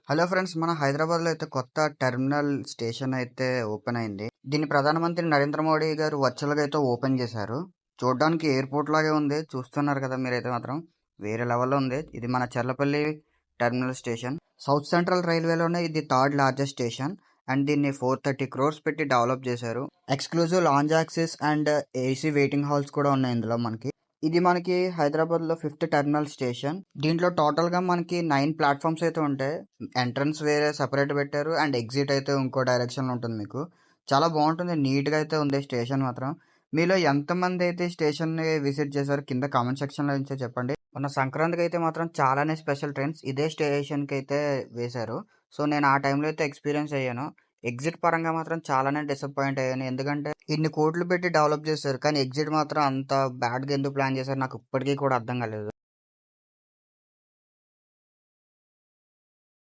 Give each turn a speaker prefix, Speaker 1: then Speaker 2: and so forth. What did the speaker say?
Speaker 1: Hello friends, మన హైదరాబాద్లో అయితే కొత్త టెర్మినల్ స్టేషన్ అయితే ఓపెన్ అయింది. దీన్ని ప్రధానమంత్రి నరేంద్ర మోడీ గారు వర్చువల్గా అయితే ఓపెన్ చేశారు. చూడడానికి ఎయిర్పోర్ట్ లాగే ఉంది. చూస్తున్నారు కదా మీరైతే మాత్రం వేరే లెవెల్లో ఉంది. ఇది మన Charlapalli terminal station. South Central రైల్వేలోనే ఇది థర్డ్ లార్జెస్ట్ స్టేషన్ అండ్ దీన్ని 430 crores పెట్టి డెవలప్ చేశారు. Exclusive lounge access and AC waiting halls కూడా ఉన్నాయి ఇందులో మనకి. ఇది మనకి హైదరాబాద్లో ఫిఫ్త్ టెర్మినల్ స్టేషన్. దీంట్లో టోటల్గా మనకి 9 ప్లాట్ఫామ్స్ అయితే ఉంటాయి. ఎంట్రన్స్ వేరే సెపరేట్ పెట్టారు అండ్ ఎగ్జిట్ అయితే ఇంకో డైరెక్షన్లో ఉంటుంది మీకు. చాలా బాగుంటుంది, నీట్గా అయితే ఉంది స్టేషన్ మాత్రం. మీలో ఎంతమంది అయితే స్టేషన్ని విజిట్ చేశారు కింద కామెంట్ సెక్షన్లో నుంచే చెప్పండి. మన సంక్రాంతికి అయితే మాత్రం చాలానే స్పెషల్ ట్రైన్స్ ఇదే స్టేషన్కి అయితే వేశారు. సో నేను ఆ టైంలో అయితే ఎక్స్పీరియన్స్ అయ్యాను. ఎగ్జిట్ పరంగా మాత్రం చాలానే డిసప్పాయింట్ అయ్యాను. ఎందుకంటే ఇన్ని కోట్లు పెట్టి డెవలప్ చేశారు కానీ ఎగ్జిట్ మాత్రం అంత బ్యాడ్గా ఎందుకు ప్లాన్ చేశారు నాకు ఇప్పటికీ కూడా అర్థం కాలేదు.